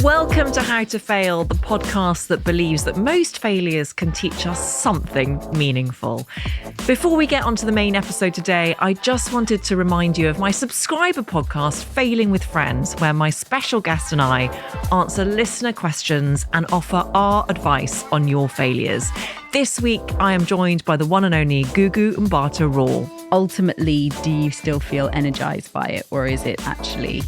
Welcome to How to Fail, the podcast that believes that most failures can teach us something meaningful. Before we get onto the main episode today, I just wanted to remind you of my subscriber podcast, Failing with Friends, where my special guest and I answer listener questions and offer our advice on your failures. This week, I am joined by the one and only Gugu Mbatha-Raw. Ultimately, do you still feel energized by it, or is it actually,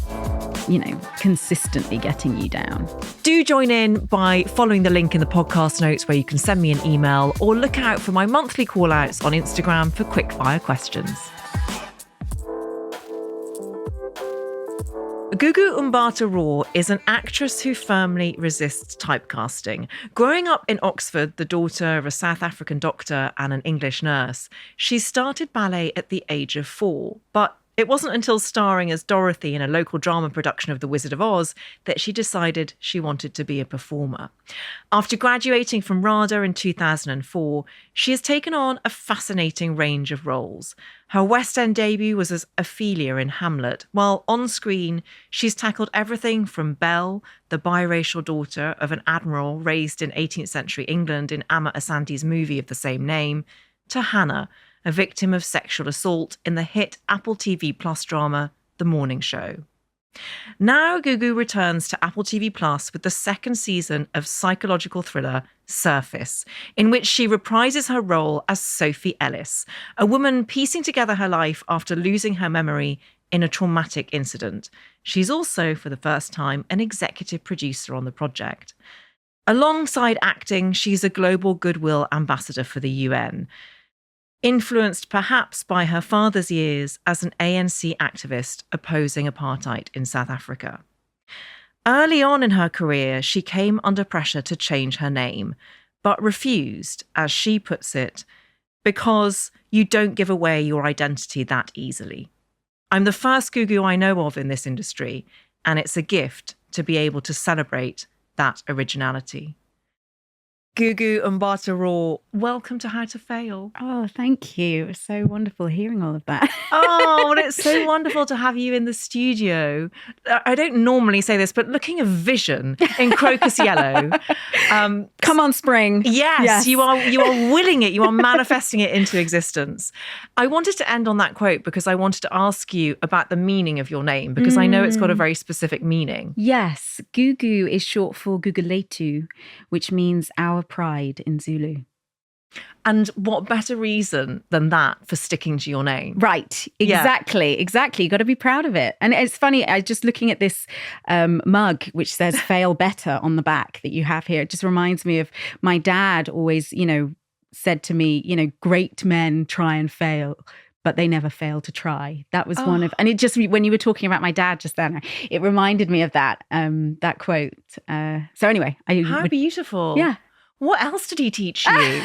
consistently getting you down? Do join in by following the link in the podcast notes where you can send me an email, or look out for my monthly call-outs on Instagram for quick-fire questions. Gugu Mbatha-Raw is an actress who firmly resists typecasting. Growing up in Oxford, the daughter of a South African doctor and an English nurse, she started ballet at the age of 4, but it wasn't until starring as Dorothy in a local drama production of The Wizard of Oz that she decided she wanted to be a performer. After graduating from RADA in 2004, she has taken on a fascinating range of roles. Her West End debut was as Ophelia in Hamlet, while on screen, she's tackled everything from Belle, the biracial daughter of an admiral raised in 18th century England in Amma Asante's movie of the same name, to Hannah, a victim of sexual assault in the hit Apple TV Plus drama, The Morning Show. Now Gugu returns to Apple TV Plus with the second season of psychological thriller Surface, in which she reprises her role as Sophie Ellis, a woman piecing together her life after losing her memory in a traumatic incident. She's also, for the first time, an executive producer on the project. Alongside acting, she's a global goodwill ambassador for the UN. Influenced perhaps by her father's years as an ANC activist opposing apartheid in South Africa. Early on in her career, she came under pressure to change her name, but refused, as she puts it, because you don't give away your identity that easily. I'm the first Gugu I know of in this industry, and it's a gift to be able to celebrate that originality. Gugu Mbatha-Raw, welcome to How to Fail. Oh, thank you. It was so wonderful hearing all of that. Oh, and it's so wonderful to have you in the studio. I don't normally say this, but looking a vision in crocus yellow. Come on, spring. Yes, you are willing it. You are manifesting it into existence. I wanted to end on that quote because I wanted to ask you about the meaning of your name, because I know it's got a very specific meaning. Yes, Gugu is short for Guguletu, which means our pride in Zulu. And what better reason than that for sticking to your name? Right. Exactly. Yeah. Exactly. You got to be proud of it. And it's funny, I just looking at this mug, which says fail better on the back that you have here. It just reminds me of my dad always, said to me, great men try and fail, but they never fail to try. That was one of, and it just, when you were talking about my dad just then, it reminded me of that quote. So anyway. How beautiful. Yeah. What else did he teach you?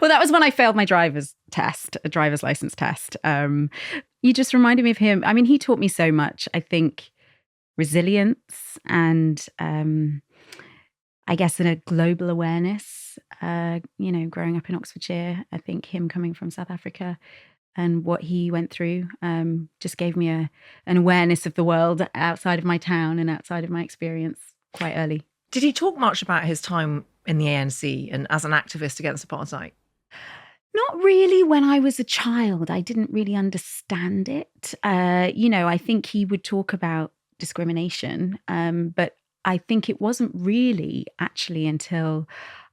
Well, that was when I failed my driver's license test. You just reminded me of him. I mean, he taught me so much. I think resilience and I guess in a global awareness, growing up in Oxfordshire, I think him coming from South Africa and what he went through just gave me an awareness of the world outside of my town and outside of my experience quite early. Did he talk much about his time in the ANC and as an activist against apartheid? Not really when I was a child. I didn't really understand it. I think he would talk about discrimination, but I think it wasn't really actually until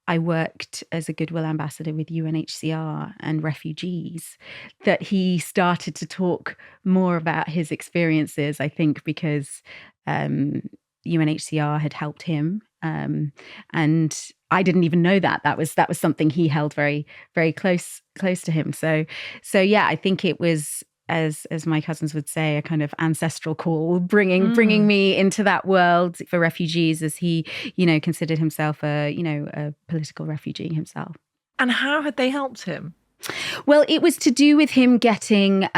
I worked as a goodwill ambassador with UNHCR and refugees that he started to talk more about his experiences, I think because UNHCR had helped him. And I didn't even know that. That was something he held very, very close to him. So yeah, I think it was, as my cousins would say, a kind of ancestral call, bringing me into that world for refugees, as he, considered himself a political refugee himself. And how had they helped him? Well, it was to do with him getting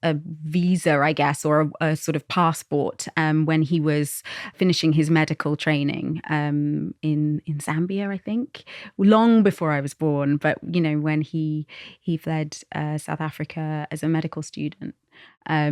a visa, I guess, or a sort of passport when he was finishing his medical training in Zambia, I think, long before I was born. But, when he fled South Africa as a medical student.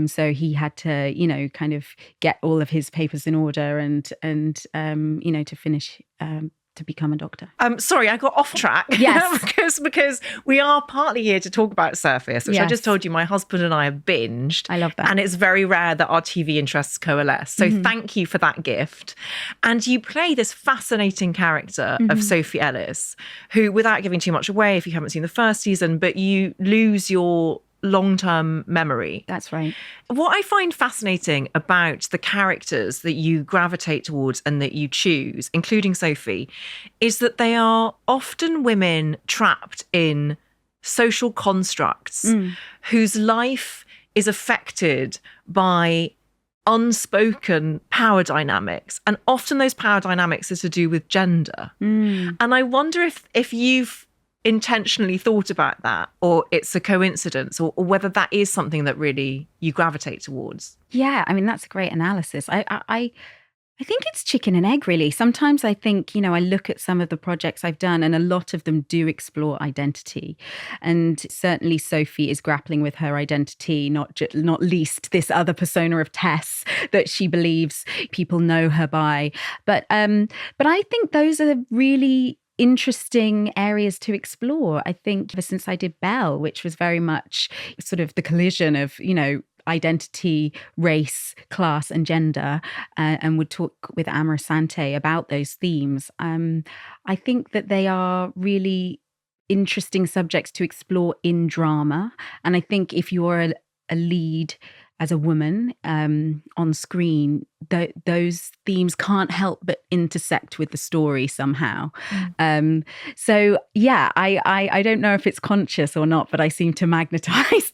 So he had to, kind of get all of his papers in order and to finish to become a doctor. Sorry, I got off track. Yes. because we are partly here to talk about Surface, which I just told you my husband and I have binged. I love that. And it's very rare that our TV interests coalesce. So thank you for that gift. And you play this fascinating character of Sophie Ellis, who, without giving too much away if you haven't seen the first season, but you lose your long-term memory. That's right. What I find fascinating about the characters that you gravitate towards and that you choose, including Sophie, is that they are often women trapped in social constructs whose life is affected by unspoken power dynamics. And often those power dynamics are to do with gender. And I wonder if you've intentionally thought about that, or it's a coincidence, or whether that is something that really you gravitate towards. Yeah, I mean, that's a great analysis. I think it's chicken and egg, really. Sometimes I think, I look at some of the projects I've done and a lot of them do explore identity. And certainly Sophie is grappling with her identity, not least this other persona of Tess that she believes people know her by. But I think those are really interesting areas to explore. I think ever since I did Belle, which was very much sort of the collision of, identity, race, class and gender, and would talk with Amarasante about those themes. I think that they are really interesting subjects to explore in drama. And I think if you're a lead as a woman on screen, those themes can't help but intersect with the story somehow. So yeah, I don't know if it's conscious or not, but I seem to magnetize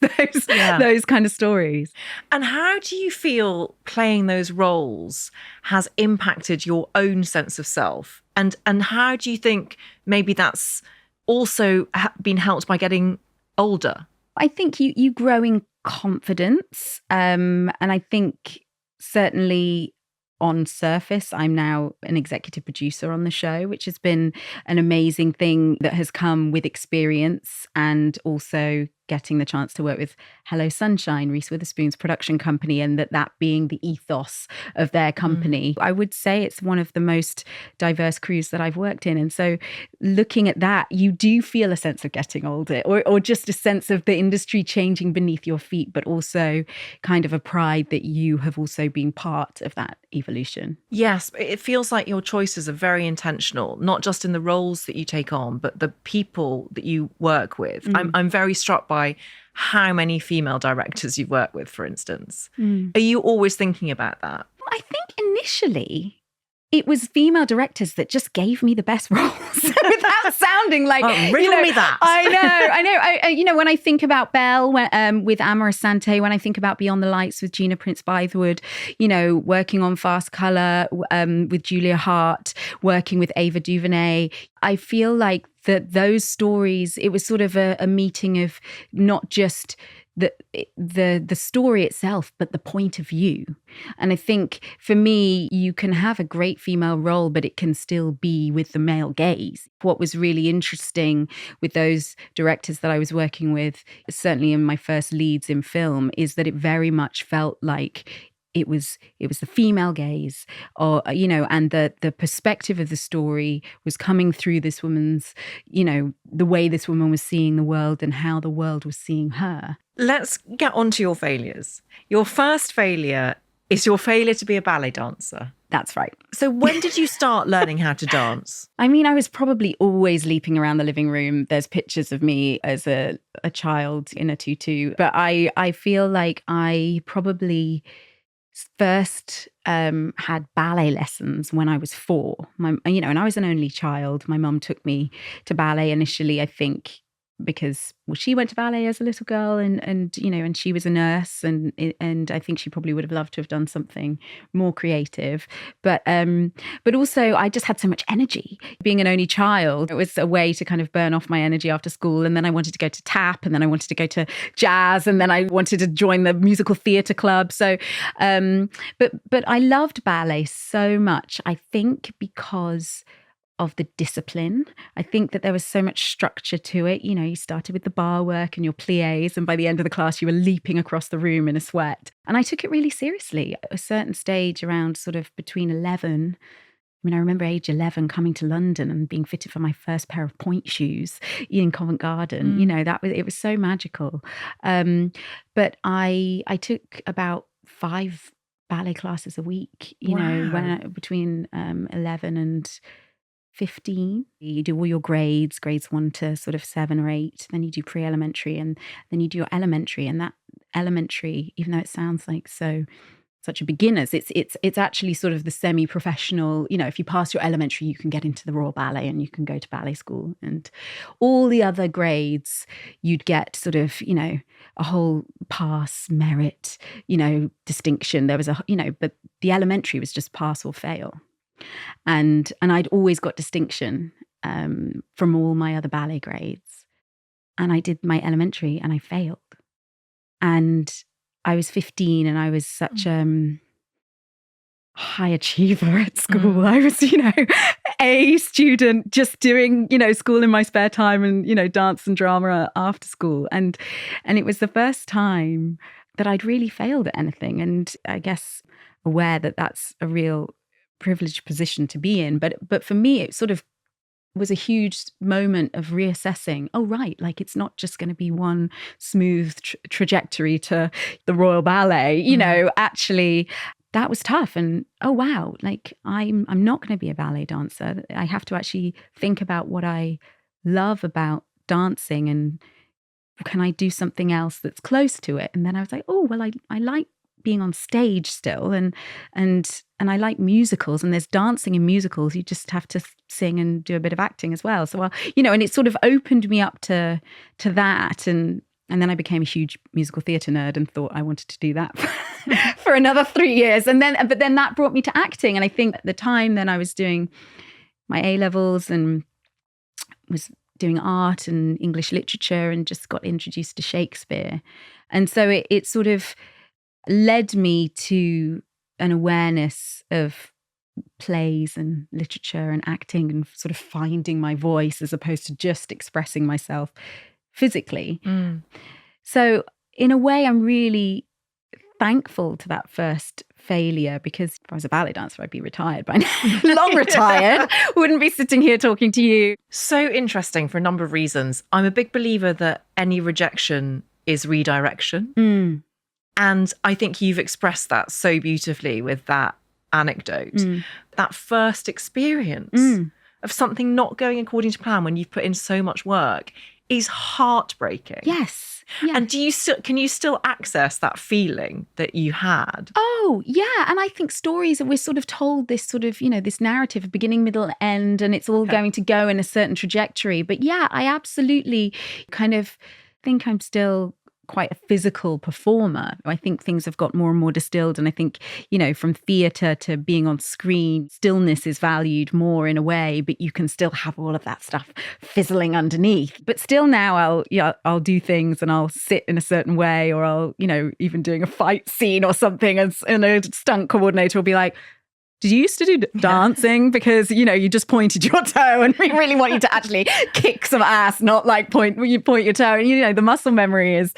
those kind of stories. And how do you feel playing those roles has impacted your own sense of self? And how do you think maybe that's also been helped by getting older? I think you grow in confidence. And I think certainly on Surface, I'm now an executive producer on the show, which has been an amazing thing that has come with experience, and also getting the chance to work with Hello Sunshine, Reese Witherspoon's production company, and that being the ethos of their company. I would say it's one of the most diverse crews that I've worked in. And so looking at that, you do feel a sense of getting older, or just a sense of the industry changing beneath your feet, but also kind of a pride that you have also been part of that evolution. Yes, it feels like your choices are very intentional, not just in the roles that you take on, but the people that you work with. I'm very struck by how many female directors you've worked with, for instance. Are you always thinking about that? I think initially it was female directors that just gave me the best roles without sounding like, riddle me that. I know. When I think about Belle with Amarasante, when I think about Beyond the Lights with Gina Prince Bythewood, working on Fast Colour with Julia Hart, working with Ava DuVernay, I feel like that those stories, it was sort of a meeting of not just the story itself, but the point of view. And I think for me, you can have a great female role, but it can still be with the male gaze. What was really interesting with those directors that I was working with, certainly in my first leads in film, is that it very much felt like it was the female gaze, and the perspective of the story was coming through this woman's, the way this woman was seeing the world and how the world was seeing her. Let's get on to your failures. Your first failure is your failure to be a ballet dancer. That's right. So when did you start learning how to dance? I mean, I was probably always leaping around the living room. There's pictures of me as a child in a tutu. But I feel like I probably first had ballet lessons when I was 4. And I was an only child. My mum took me to ballet initially, I think, because she went to ballet as a little girl, and she was a nurse, and I think she probably would have loved to have done something more creative, but also I just had so much energy being an only child. It was a way to kind of burn off my energy after school, and then I wanted to go to tap, and then I wanted to go to jazz, and then I wanted to join the musical theatre club. So but I loved ballet so much, I think, because of the discipline. I think that there was so much structure to it. You know, you started with the bar work and your pliés, and by the end of the class, you were leaping across the room in a sweat. And I took it really seriously. At a certain stage, around sort of between 11, I mean, I remember age 11 coming to London and being fitted for my first pair of point shoes in Covent Garden. You know, it was so magical. But I took about 5 ballet classes a week, you know, between 11 and 15. You do all your grades 1 to sort of 7 or 8. Then you do pre-elementary, and then you do your elementary. And that elementary, even though it sounds like such a beginner's, it's actually sort of the semi-professional. You know, if you pass your elementary, you can get into the Royal Ballet and you can go to ballet school. And all the other grades, you'd get sort of, you know, a whole pass, merit, you know, distinction. There was but the elementary was just pass or fail. And I'd always got distinction from all my other ballet grades. And I did my elementary and I failed. And I was 15 and I was such a high achiever at school. I was, you know, A student, just doing, you know, school in my spare time and, you know, dance and drama after school. And it was the first time that I'd really failed at anything. And I guess aware that that's a real privileged position to be in. But for me, it sort of was a huge moment of reassessing. Oh, right. Like, it's not just going to be one smooth trajectory to the Royal Ballet. You know, actually, that was tough. And oh, wow. Like, I'm not going to be a ballet dancer. I have to actually think about what I love about dancing, and can I do something else that's close to it? And then I was like, oh, well, I like being on stage still, and I like musicals, and there's dancing in musicals. You just have to sing and do a bit of acting as well. So, you know, and it sort of opened me up to that, and then I became a huge musical theatre nerd and thought I wanted to do that for another 3 years, but then that brought me to acting. And I think at the time then I was doing my A-levels and was doing art and English literature, and just got introduced to Shakespeare, and so it sort of led me to an awareness of plays and literature and acting, and sort of finding my voice as opposed to just expressing myself physically. So in a way, I'm really thankful to that first failure, because if I was a ballet dancer, I'd be retired by now. Long retired. Wouldn't be sitting here talking to you. So interesting for a number of reasons. I'm a big believer that any rejection is redirection. And I think you've expressed that so beautifully with that anecdote. That first experience of something not going according to plan when you've put in so much work is heartbreaking. Yes. Yeah. And can you still access that feeling that you had? Oh, yeah. And I think stories, we're sort of told this sort of, you know, this narrative of beginning, middle, end, and it's all going to go in a certain trajectory. But yeah, I absolutely kind of think I'm still quite a physical performer. I think things have got more and more distilled, and I think, you know, from theatre to being on screen, stillness is valued more in a way, but you can still have all of that stuff fizzling underneath. But still now I'll do things and I'll sit in a certain way, or I'll, you know, even doing a fight scene or something, and a stunt coordinator will be like, did you used to do dancing? Because, you know, you just pointed your toe, and we really want you to actually kick some ass, not like point your toe. And, you know, the muscle memory is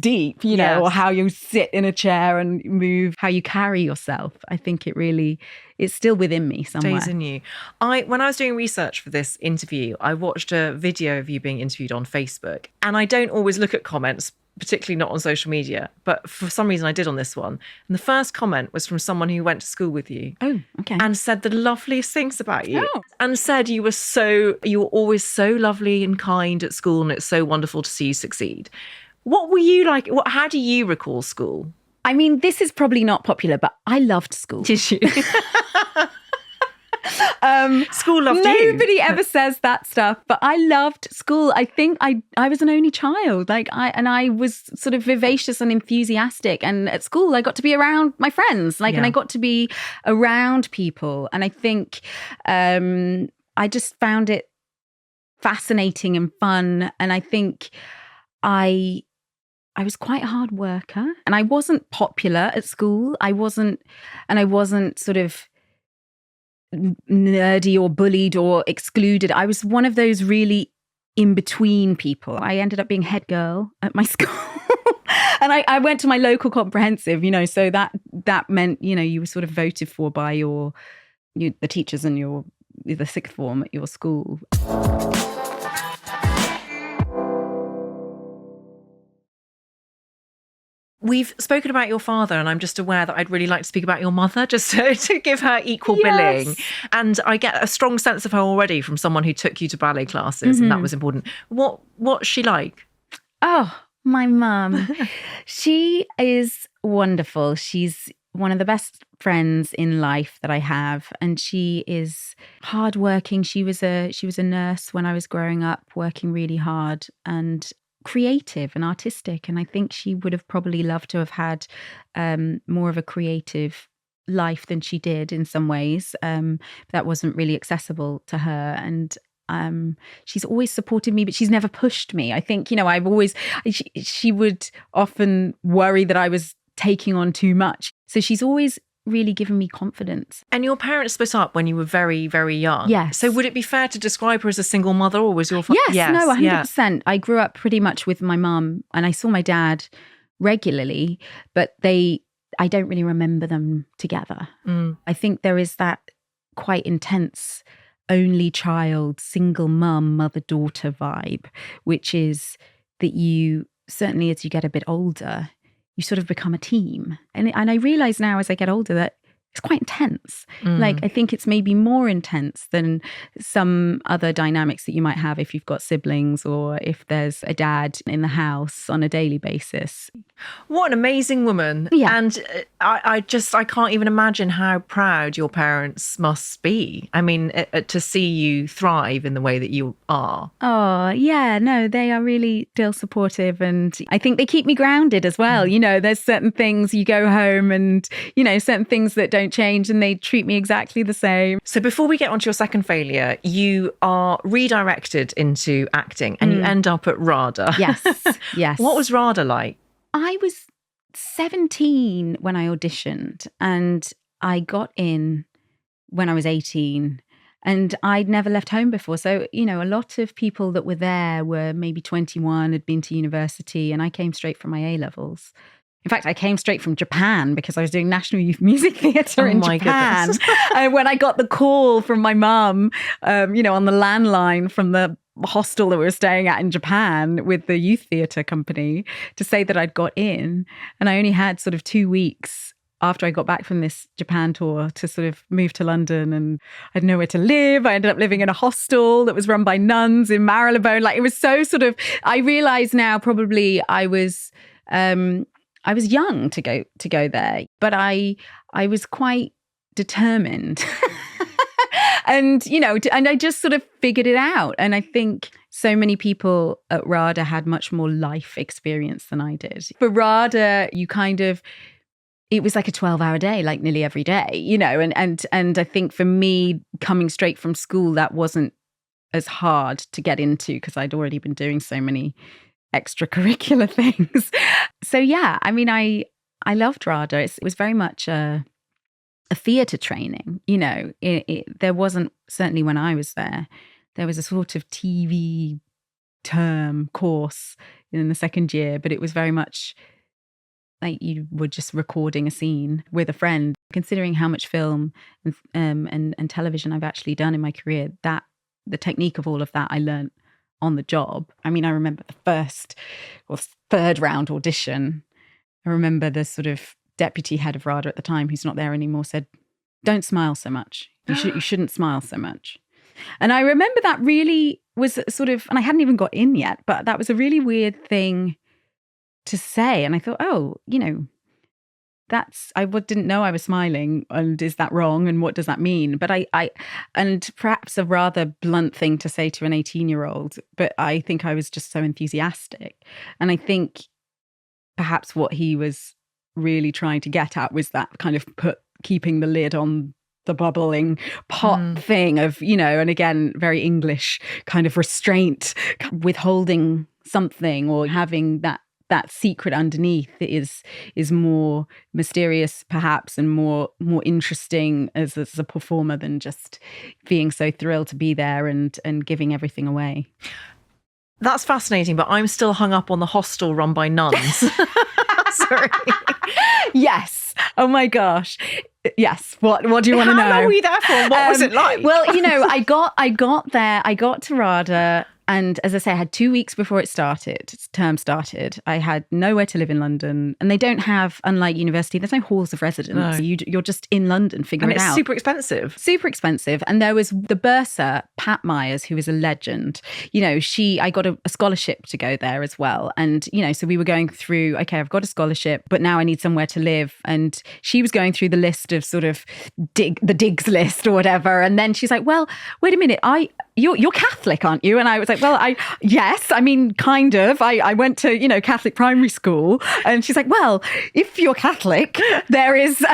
deep, you know, or how you sit in a chair and move, how you carry yourself. I think it's still within me somewhere. Stays in you. When I was doing research for this interview, I watched a video of you being interviewed on Facebook, and I don't always look at comments, particularly not on social media, but for some reason I did on this one. And the first comment was from someone who went to school with you. Oh, okay. And said the loveliest things about you. Oh. And said you were always so lovely and kind at school, and it's so wonderful to see you succeed. What were you like? How do you recall school? I mean, this is probably not popular, but I loved school. Did you? School loved you. Nobody ever says that stuff, but I loved school. I think I was an only child, I was sort of vivacious and enthusiastic. And at school, I got to be around my friends, and I got to be around people. And I think I just found it fascinating and fun. And I think I was quite a hard worker, and I wasn't popular at school. I wasn't sort of nerdy or bullied or excluded. I was one of those really in between people. I ended up being head girl at my school. And I went to my local comprehensive, so that meant, you were sort of voted for by the teachers and the sixth form at your school. We've spoken about your father, and I'm just aware that I'd really like to speak about your mother, just to give her equal billing. And I get a strong sense of her already from someone who took you to ballet classes, and that was important. What's she like? Oh, my mum. She is wonderful. She's one of the best friends in life that I have, and she is hardworking. She was a nurse when I was growing up, working really hard and creative and artistic. And I think she would have probably loved to have had more of a creative life than she did in some ways. That wasn't really accessible to her. And she's always supported me, but she's never pushed me. I think, she would often worry that I was taking on too much. So she's always really given me confidence. And your parents split up when you were very, very young. Yes. So would it be fair to describe her as a single mother, or was your Yes, no, 100%. I grew up pretty much with my mum, and I saw my dad regularly, but I don't really remember them together. I think there is that quite intense only child, single mum, mother-daughter vibe, which is that you, certainly as you get a bit older, you sort of become a team. And I realise now as I get older that it's quite intense. Like, I think it's maybe more intense than some other dynamics that you might have if you've got siblings or if there's a dad in the house on a daily basis. What an amazing woman. Yeah. And I can't even imagine how proud your parents must be. I mean, to see you thrive in the way that you are. Oh, yeah, no, they are really still supportive. And I think they keep me grounded as well. There's certain things you go home and, certain things that don't change, and they treat me exactly the same. So before we get on to your second failure, you are redirected into acting and you end up at RADA. Yes. What was RADA like? I was 17 when I auditioned, and I got in when I was 18, and I'd never left home before. So, a lot of people that were there were maybe 21, had been to university, and I came straight from my A-levels. In fact, I came straight from Japan because I was doing National Youth Music Theatre in Japan. And when I got the call from my mum, on the landline from the hostel that we were staying at in Japan with the youth theatre company to say that I'd got in, and I only had sort of 2 weeks after I got back from this Japan tour to sort of move to London, and I had nowhere to live. I ended up living in a hostel that was run by nuns in Marylebone. Like, it was so sort of, I realise now probably I was young to go there, but I was quite determined. And, and I just sort of figured it out. And I think so many people at RADA had much more life experience than I did. For RADA, it was like a 12-hour day, like nearly every day, and I think for me, coming straight from school, that wasn't as hard to get into because I'd already been doing so many extracurricular things. So yeah, I mean, I loved RADA. It was very much a theatre training. There wasn't, certainly when I was there was a sort of TV term course in the second year, but it was very much like you were just recording a scene with a friend. Considering how much film and television I've actually done in my career, that the technique of all of that I learned on the job. I mean, I remember the first or third round audition. I remember the sort of deputy head of RADA at the time, who's not there anymore, said, "Don't smile so much. You shouldn't smile so much." And I remember that really was sort of, and I hadn't even got in yet, but that was a really weird thing to say. And I thought, I didn't know I was smiling, and is that wrong? And what does that mean? But and perhaps a rather blunt thing to say to an 18-year-old, but I think I was just so enthusiastic. And I think perhaps what he was really trying to get at was that kind of keeping the lid on the bubbling pot thing of, and again, very English kind of restraint, withholding something or having that that secret underneath is more mysterious perhaps, and more interesting as a performer than just being so thrilled to be there and giving everything away. That's fascinating, but I'm still hung up on the hostel run by nuns. Sorry. Yes. Oh my gosh. Yes. What do you want to know? How long were you there for? What was it like? Well, I got there. I got to RADA. And as I say, I had 2 weeks before term started. I had nowhere to live in London. And they don't have, unlike university, there's no halls of residence. No. You're just in London, figuring it out. And it's super expensive. Super expensive. And there was the bursar, Pat Myers, who is a legend. I got a scholarship to go there as well. And, so we were going through, okay, I've got a scholarship, but now I need somewhere to live. And she was going through the list of sort of the digs list or whatever. And then she's like, well, wait a minute, you're Catholic, aren't you? And I was like, well, yes, I mean, kind of. I went to, Catholic primary school. And she's like, well, if you're Catholic, there is a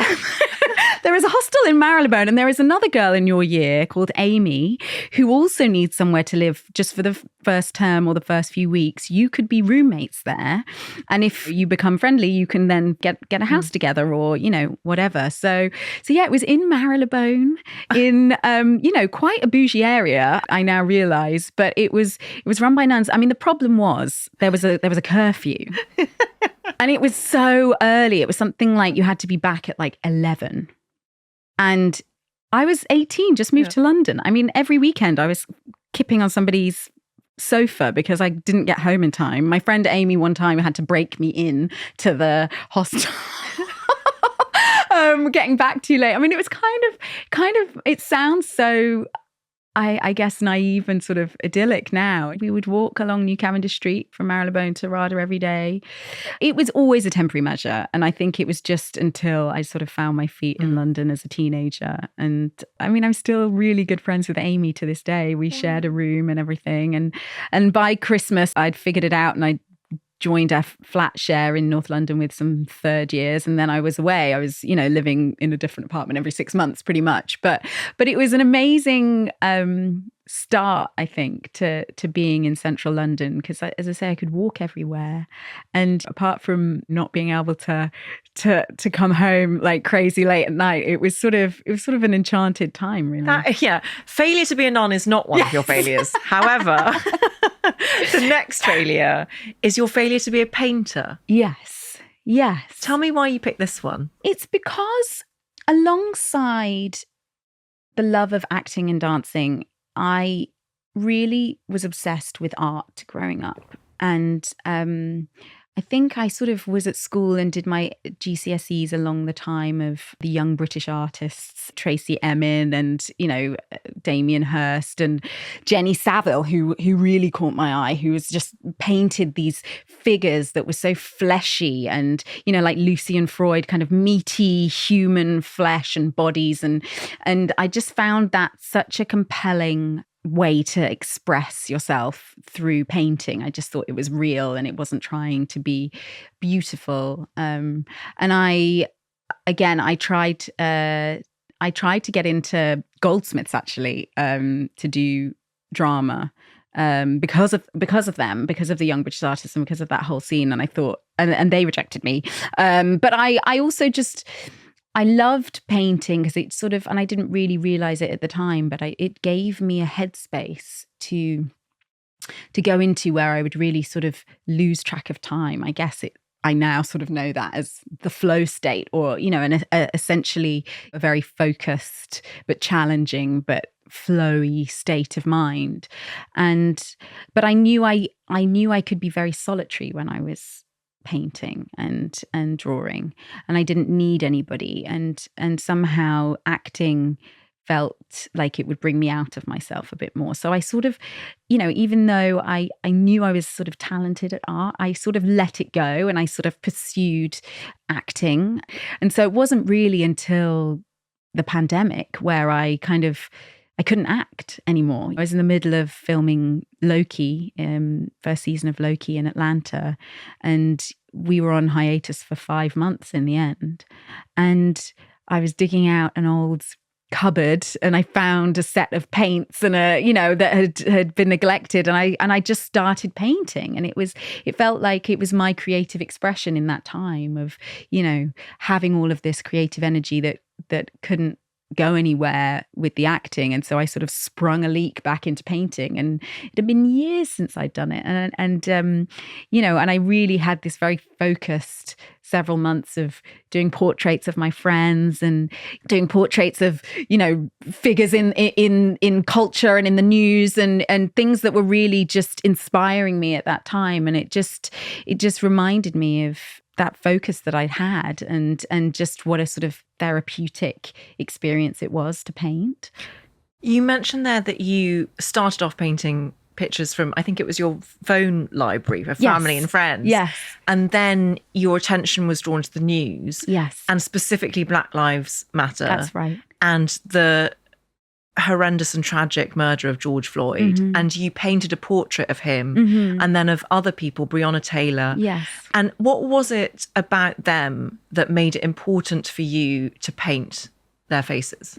hostel in Marylebone, and there is another girl in your year called Amy who also needs somewhere to live just for the first term or the first few weeks. You could be roommates there. And if you become friendly, you can then get a house together or, whatever. So yeah, it was in Marylebone in, quite a bougie area, I now realize, but it was run by nuns. I mean, the problem was there was a curfew. And it was so early. It was something like you had to be back at like 11. And I was 18, just moved to London. I mean, every weekend I was kipping on somebody's sofa because I didn't get home in time. My friend Amy one time had to break me in to the hostel. Getting back too late. I mean, it was kind of, it sounds so, I guess, naive and sort of idyllic now. We would walk along New Cavendish Street from Marylebone to RADA every day. It was always a temporary measure. And I think it was just until I sort of found my feet in London as a teenager. And I mean, I'm still really good friends with Amy to this day. We shared a room and everything. And by Christmas, I'd figured it out, and I joined a flat share in North London with some third years. And then I was away. I was, living in a different apartment every 6 months pretty much. But it was an amazing start, I think, to being in central London, because as I say, I could walk everywhere. And apart from not being able to come home like crazy late at night, it was sort of an enchanted time, really. Failure to be a nun is not one of your failures. However, the next failure is your failure to be a painter. Yes. Tell me why you picked this one. It's because alongside the love of acting and dancing, I really was obsessed with art growing up. And I think I sort of was at school and did my GCSEs along the time of the young British artists, Tracy Emin and, Damien Hirst and Jenny Saville, who really caught my eye, who was just painted these figures that were so fleshy and, like Lucy and Freud, kind of meaty human flesh and bodies. And I just found that such a compelling way to express yourself through painting. I just thought it was real and it wasn't trying to be beautiful. And I tried to get into Goldsmiths actually, to do drama, because of the young British artists and because of that whole scene. And I thought, and they rejected me. But I also just, I loved painting because it sort of, and I didn't really realize it at the time, but it gave me a headspace to go into where I would really sort of lose track of time. I guess I now sort of know that as the flow state, or, essentially a very focused but challenging but flowy state of mind. But I knew I could be very solitary when I was painting and drawing, and I didn't need anybody, and somehow acting felt like it would bring me out of myself a bit more. So I sort of, even though I knew I was sort of talented at art, I sort of let it go and I sort of pursued acting. And so it wasn't really until the pandemic where I couldn't act anymore. I was in the middle of filming Loki, first season of Loki in Atlanta, and we were on hiatus for 5 months in the end. And I was digging out an old cupboard and I found a set of paints and that had been neglected, and I just started painting, and it felt like it was my creative expression in that time of having all of this creative energy that couldn't go anywhere with the acting, and so I sort of sprung a leak back into painting, and it had been years since I'd done it, and I really had this very focused several months of doing portraits of my friends and doing portraits of figures in culture and in the news and things that were really just inspiring me at that time, and it just reminded me of that focus that I'd had and just what a sort of therapeutic experience it was to paint. You mentioned there that you started off painting pictures from, I think it was your phone library of family and friends. Yes. And then your attention was drawn to the news. Yes. And specifically Black Lives Matter. That's right. And the horrendous and tragic murder of George Floyd. Mm-hmm. And you painted a portrait of him and then of other people, Breonna Taylor. Yes. And what was it about them that made it important for you to paint their faces?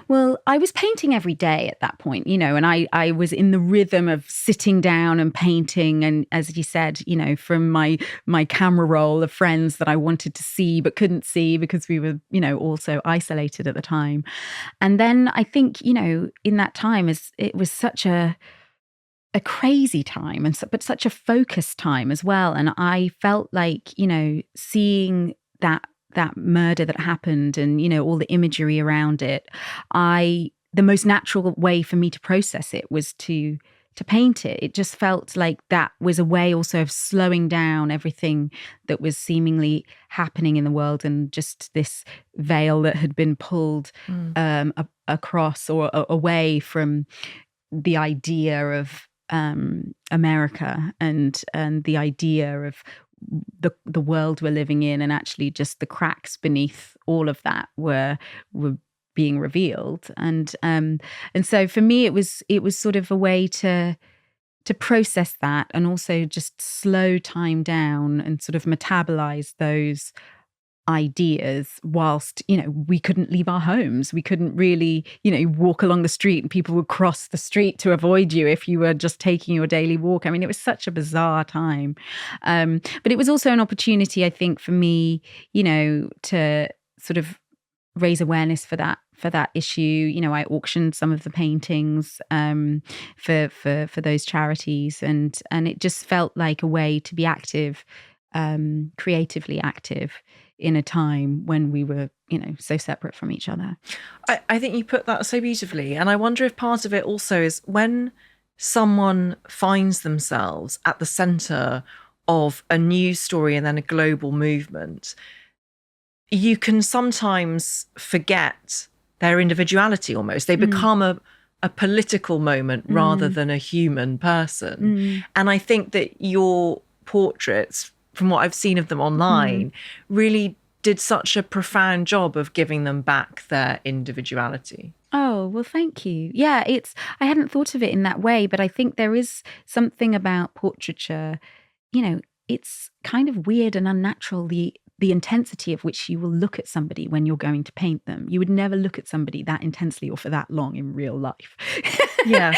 Well, I was painting every day at that point, and I was in the rhythm of sitting down and painting. And as you said, from my camera roll of friends that I wanted to see but couldn't see because we were, also isolated at the time. And then I think, in that time, it was such a crazy time but such a focused time as well. And I felt like, seeing that murder that happened and, all the imagery around it, the most natural way for me to process it was to paint it. It just felt like that was a way also of slowing down everything that was seemingly happening in the world and just this veil that had been pulled across or away from the idea of America and the idea of the world we're living in, and actually just the cracks beneath all of that were being revealed. And so for me it was sort of a way to process that and also just slow time down and sort of metabolize those ideas whilst we couldn't leave our homes. We couldn't really walk along the street, and people would cross the street to avoid you if you were just taking your daily walk. I mean, it was such a bizarre time, but it was also an opportunity, I think, for me to sort of raise awareness for that issue. I auctioned some of the paintings for those charities, and it just felt like a way to be active, creatively active in a time when we were, so separate from each other. I think you put that so beautifully. And I wonder if part of it also is when someone finds themselves at the centre of a news story and then a global movement, you can sometimes forget their individuality almost. They become a political moment rather than a human person. And I think that your portraits, from what I've seen of them online, really did such a profound job of giving them back their individuality. Oh, well, thank you. Yeah, I hadn't thought of it in that way, but I think there is something about portraiture, it's kind of weird and unnatural, the intensity of which you will look at somebody when you're going to paint them. You would never look at somebody that intensely or for that long in real life. Yeah.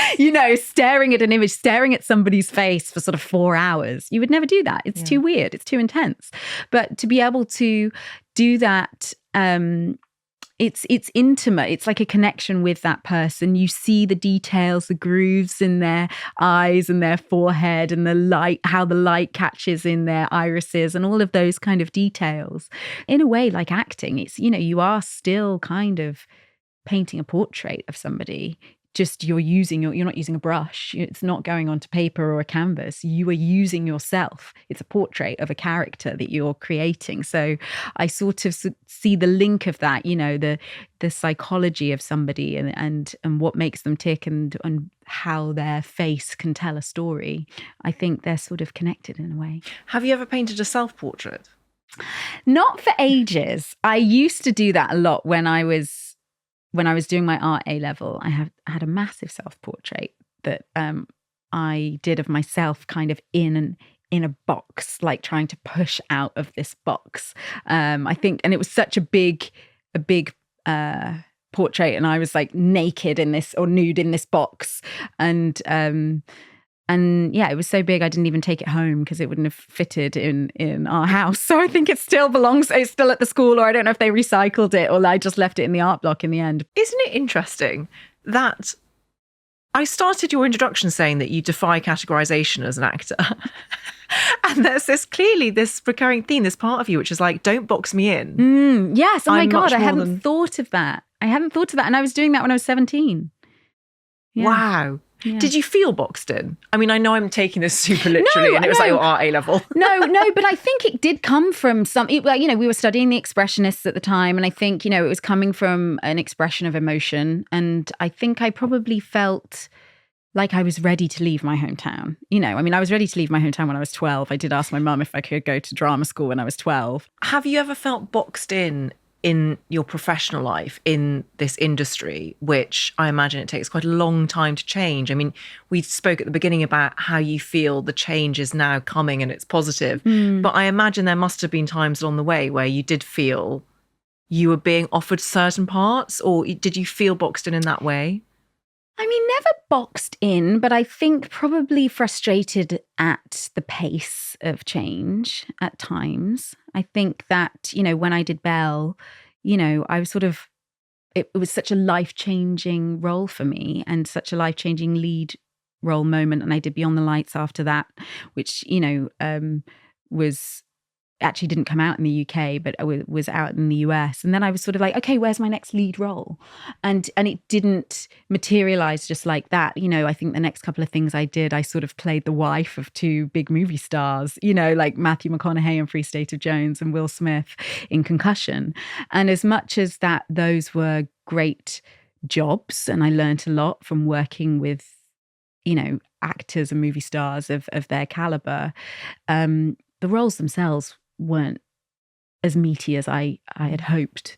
Staring at an image, staring at somebody's face for sort of 4 hours. You would never do that. It's too weird. It's too intense. But to be able to do that, it's intimate. It's like a connection with that person. You see the details, the grooves in their eyes and their forehead, and the light, how the light catches in their irises, and all of those kind of details. In a way, like acting, it's, you are still kind of painting a portrait of somebody. Just you're not using a brush. It's not going onto paper or a canvas. You are using yourself. It's a portrait of a character that you're creating. So I sort of see the link of that, the psychology of somebody and what makes them tick and how their face can tell a story. I think they're sort of connected in a way. Have you ever painted a self-portrait? Not for ages. I used to do that a lot when I was doing my art A level. I had a massive self-portrait that I did of myself kind of in a box, like trying to push out of this box. I think, and it was such a big portrait, and I was like naked in this or nude in this box, and yeah, it was so big I didn't even take it home because it wouldn't have fitted in our house. So I think it still belongs. It's still at the school, or I don't know if they recycled it, or I just left it in the art block in the end. Isn't it interesting that I started your introduction saying that you defy categorization as an actor? And there's clearly this recurring theme, this part of you, which is like, don't box me in. Yes. Oh my God, I hadn't thought of that. And I was doing that when I was 17. Yeah. Wow. Yeah. Did you feel boxed in? I mean, I know I'm taking this super literally, and it was like your art A-level. No, but I think it did come from we were studying the Expressionists at the time, and I think, it was coming from an expression of emotion. And I think I probably felt like I was ready to leave my hometown. I was ready to leave my hometown when I was 12. I did ask my mum if I could go to drama school when I was 12. Have you ever felt boxed in your professional life in this industry, which I imagine it takes quite a long time to change? I mean, we spoke at the beginning about how you feel the change is now coming and it's positive, but I imagine there must have been times along the way where you did feel you were being offered certain parts, or did you feel boxed in that way? I mean, never boxed in, but I think probably frustrated at the pace of change at times. I think that, when I did Belle, I was it was such a life-changing role for me and such a life-changing lead role moment. And I did Beyond the Lights after that, which, was actually didn't come out in the UK, but was out in the US. And then I was sort of like, okay, where's my next lead role? And it didn't materialize just like that. I think the next couple of things I did, I sort of played the wife of two big movie stars, like Matthew McConaughey in Free State of Jones and Will Smith in Concussion. And as much as those were great jobs, and I learned a lot from working with, actors and movie stars of their caliber, the roles themselves weren't as meaty as I had hoped.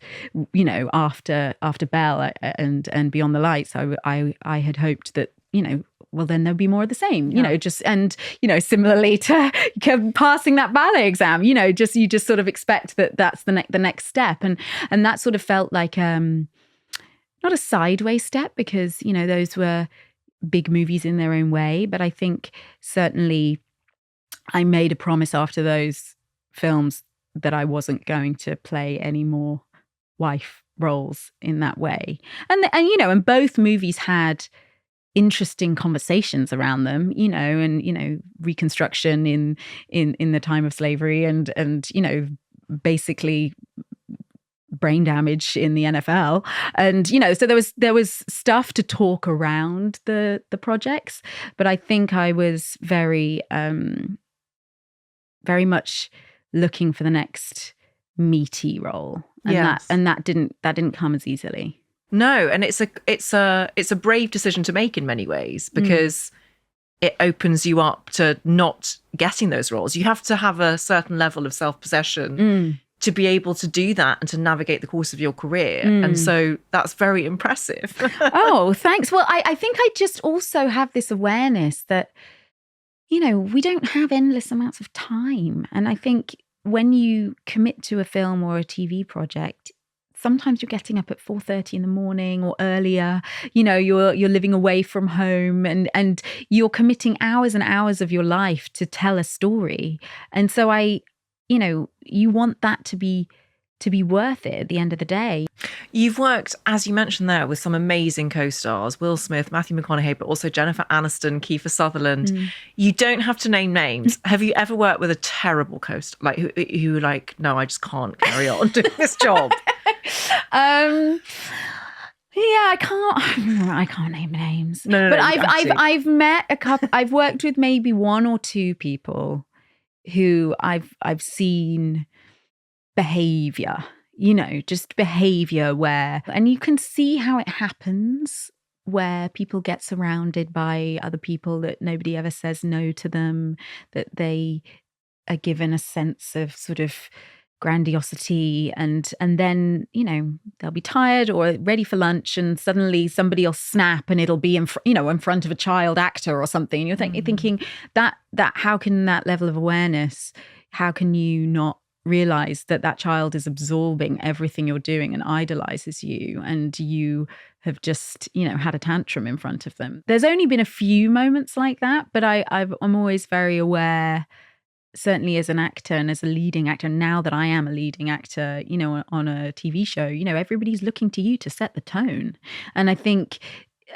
After Belle and Beyond the Lights, I had hoped that, well, then there'll be more of the same, similarly to passing that ballet exam, you just sort of expect that that's the next step. And that sort of felt like, not a sideways step, because, those were big movies in their own way. But I think certainly I made a promise after those films that I wasn't going to play any more wife roles in that way. And both movies had interesting conversations around them, and reconstruction in the time of slavery and basically brain damage in the NFL. And so there was stuff to talk around the projects, but I think I was very much looking for the next meaty role, and that didn't come as easily. No, and it's a brave decision to make in many ways, because it opens you up to not getting those roles. You have to have a certain level of self-possession to be able to do that and to navigate the course of your career. And so that's very impressive. Oh, thanks. Well, I think I just also have this awareness that, we don't have endless amounts of time. And I think when you commit to a film or a TV project, sometimes you're getting up at 4:30 in the morning or earlier. You're living away from home, and you're committing hours and hours of your life to tell a story. And so you want that to be worth it at the end of the day. You've worked, as you mentioned there, with some amazing co-stars, Will Smith, Matthew McConaughey, but also Jennifer Aniston, Kiefer Sutherland. You don't have to name names. Have you ever worked with a terrible co-star, like who like, no, I just can't carry on doing this job? Yeah, I can't name names. No, but I've met a couple. I've worked with maybe one or two people who I've seen behavior, just behavior and you can see how it happens, where people get surrounded by other people that nobody ever says no to them, that they are given a sense of sort of grandiosity, and then they'll be tired or ready for lunch, and suddenly somebody will snap, and it'll be in front of a child actor or something, and you're thinking that how can that level of awareness, how can you not realize that that child is absorbing everything you're doing and idolizes you, and you have just, had a tantrum in front of them. There's only been a few moments like that, but I'm always very aware, certainly as an actor and as a leading actor, now that I am a leading actor, on a TV show, everybody's looking to you to set the tone. And I think,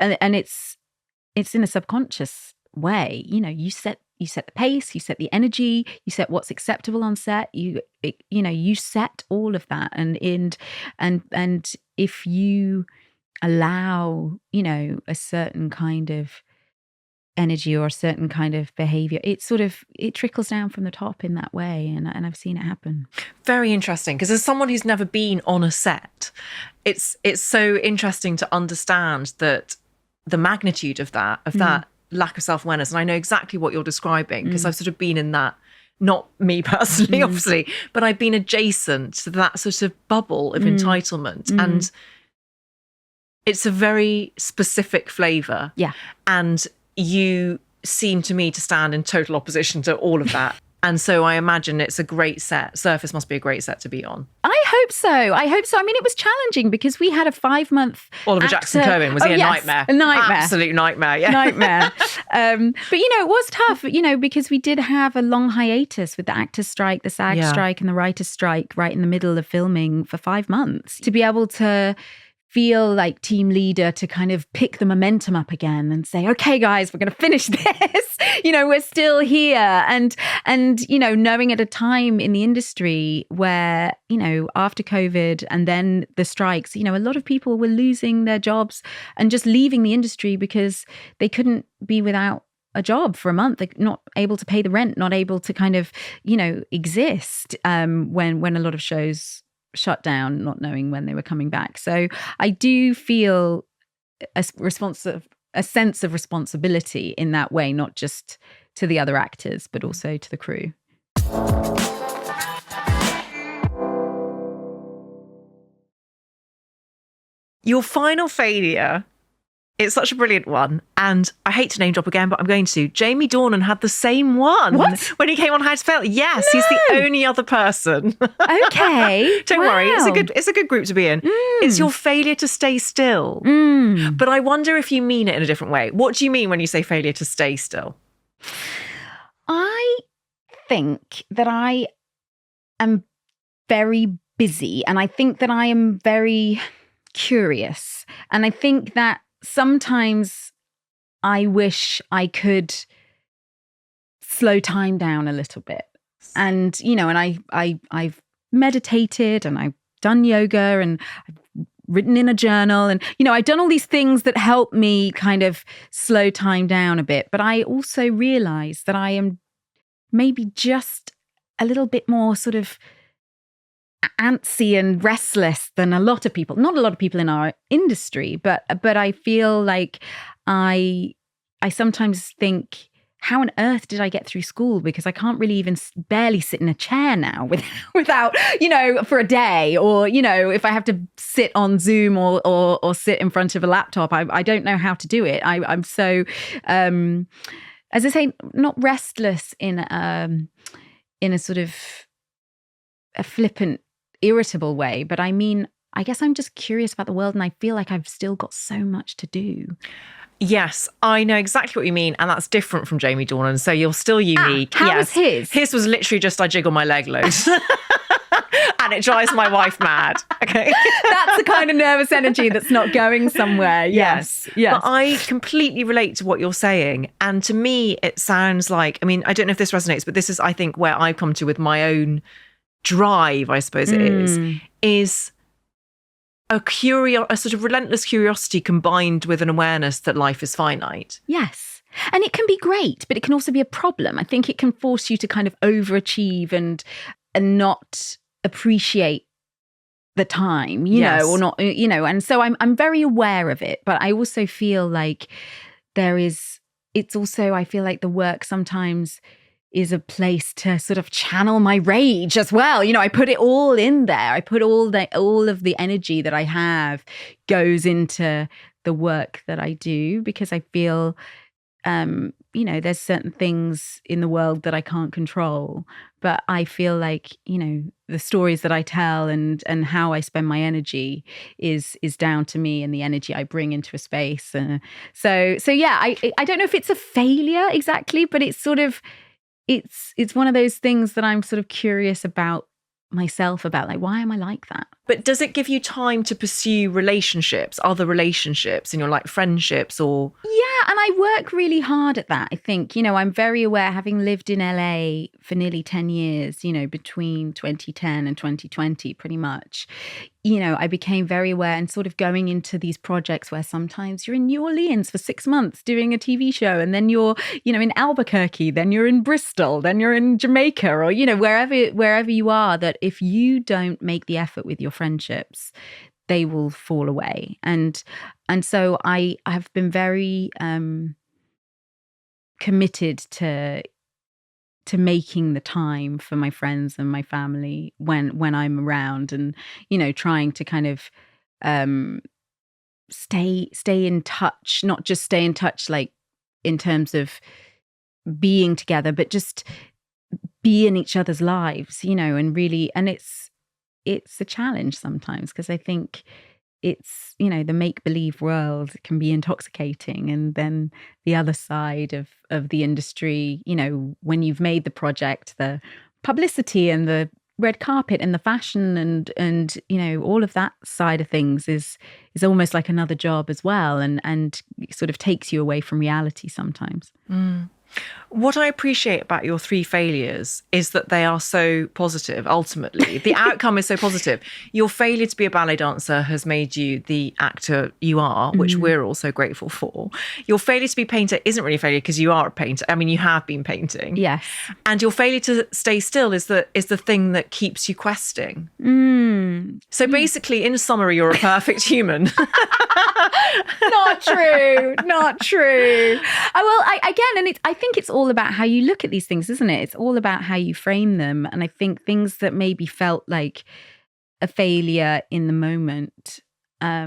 and it's in a subconscious way, you set the pace, you set the energy, you set what's acceptable on set, you set all of that. And if you allow, a certain kind of energy or a certain kind of behavior, it trickles down from the top in that way. And I've seen it happen. Very interesting, because as someone who's never been on a set, it's so interesting to understand that the magnitude of that lack of self-awareness. And I know exactly what you're describing, because I've sort of been in that, not me personally, obviously, but I've been adjacent to that sort of bubble of entitlement. And it's a very specific flavour. Yeah. And you seem to me to stand in total opposition to all of that. And so I imagine it's a great set. Surface must be a great set to be on. I hope so. I mean, it was challenging because we had a 5-month Oliver Jackson Cohen. Was he a nightmare? A nightmare. Absolute nightmare, yeah. Nightmare. But, it was tough, because we did have a long hiatus with the actors' strike, the SAG strike and the writers' strike right in the middle of filming for 5 months. To be able to feel like team leader, to kind of pick the momentum up again and say, okay, guys, we're going to finish this. We're still here. And knowing at a time in the industry where, after COVID and then the strikes, a lot of people were losing their jobs and just leaving the industry because they couldn't be without a job for a month. They're not able to pay the rent, not able to kind of, exist when a lot of shows shut down, not knowing when they were coming back. So I do feel a sense of responsibility in that way, not just to the other actors, but also to the crew. Your final failure, it's such a brilliant one. And I hate to name drop again, but I'm going to. Jamie Dornan had the same one. What? When he came on How to Fail. Yes, No. He's the only other person. Okay. Don't worry, it's a good group to be in. It's your failure to stay still. But I wonder if you mean it in a different way. What do you mean when you say failure to stay still? I think that I am very busy, and I think that I am very curious. And I think that sometimes I wish I could slow time down a little bit. And, and I've meditated and I've done yoga and I've written in a journal and, I've done all these things that help me kind of slow time down a bit. But I also realize that I am maybe just a little bit more sort of antsy and restless than a lot of people. Not a lot of people in our industry, but I feel like I sometimes think, how on earth did I get through school? Because I can't really even barely sit in a chair now without, for a day, or, if I have to sit on Zoom or sit in front of a laptop, I don't know how to do it. I'm so, as I say, not restless in a sort of a flippant, irritable way, but I mean, I guess I'm just curious about the world, and I feel like I've still got so much to do. Yes, I know exactly what you mean, and that's different from Jamie Dornan, so you're still unique. How was his? His was literally just I jiggle my leg loads. And it drives my wife mad. Okay. That's the kind of nervous energy that's not going somewhere. Yes. But I completely relate to what you're saying. And to me, it sounds like, I mean, I don't know if this resonates, but this is, I think, where I've come to with my own drive, I suppose it is a sort of relentless curiosity combined with an awareness that life is finite. Yes. And it can be great, but it can also be a problem. I think it can force you to kind of overachieve and not appreciate the time, you know, or not, and so I'm very aware of it, but I also feel like it's also, I feel like the work sometimes is a place to sort of channel my rage as well. I put it all in there. I put all of the energy that I have goes into the work that I do, because I feel there's certain things in the world that I can't control, but I feel like, the stories that I tell and how I spend my energy is down to me and the energy I bring into a space. So yeah, I don't know if it's a failure exactly, but it's sort of, it's one of those things that I'm sort of curious about myself about, like, why am I like that? But does it give you time to pursue relationships, other relationships, and your like friendships or? Yeah, and I work really hard at that. I think, I'm very aware, having lived in LA for nearly 10 years, between 2010 and 2020, pretty much. I became very aware and sort of going into these projects where sometimes you're in New Orleans for 6 months doing a TV show, and then you're, in Albuquerque, then you're in Bristol, then you're in Jamaica, or, wherever you are, that if you don't make the effort with your friendships, they will fall away. And so I have been very committed to making the time for my friends and my family when I'm around, and trying to kind of stay in touch, not just stay in touch like in terms of being together, but just be in each other's lives, and really, and it's a challenge sometimes, because I think it's, the make-believe world can be intoxicating. And then the other side of the industry, when you've made the project, the publicity and the red carpet and the fashion and all of that side of things is almost like another job as well, and sort of takes you away from reality sometimes. What I appreciate about your 3 failures is that they are so positive. Ultimately, the outcome is so positive. Your failure to be a ballet dancer has made you the actor you are, which we're also grateful for. Your failure to be a painter isn't really a failure, because you are a painter. I mean, you have been painting. Yes. And your failure to stay still is the thing that keeps you questing. So basically, in summary, you're a perfect human. Not true. I think it's all about how you look at these things, isn't it? It's all about how you frame them. And I think things that maybe felt like a failure in the moment, I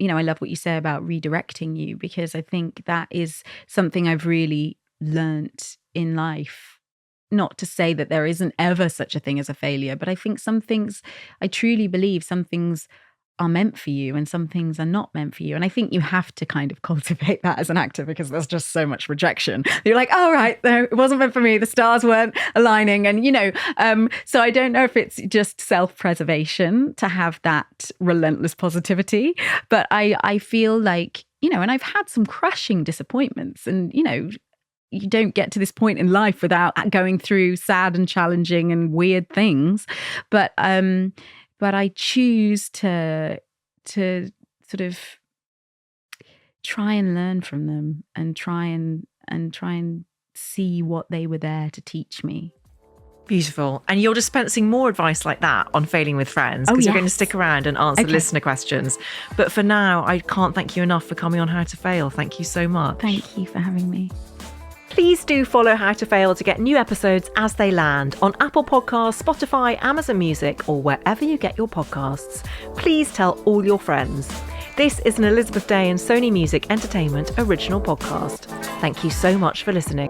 love what you say about redirecting you, because I think that is something I've really learnt in life. Not to say that there isn't ever such a thing as a failure, but I think some things, I truly believe some things are meant for you and some things are not meant for you. And I think you have to kind of cultivate that as an actor, because there's just so much rejection. You're like, oh, right, no, it wasn't meant for me. The stars weren't aligning. And, so I don't know if it's just self-preservation to have that relentless positivity, but I feel like, and I've had some crushing disappointments, and, you don't get to this point in life without going through sad and challenging and weird things. But I choose to sort of try and learn from them, and try and see what they were there to teach me. Beautiful. And you're dispensing more advice like that on Failing with Friends, because you're going to stick around and answer listener questions. But for now, I can't thank you enough for coming on How to Fail. Thank you so much. Thank you for having me. Please do follow How to Fail to get new episodes as they land on Apple Podcasts, Spotify, Amazon Music, or wherever you get your podcasts. Please tell all your friends. This is an Elizabeth Day and Sony Music Entertainment original podcast. Thank you so much for listening.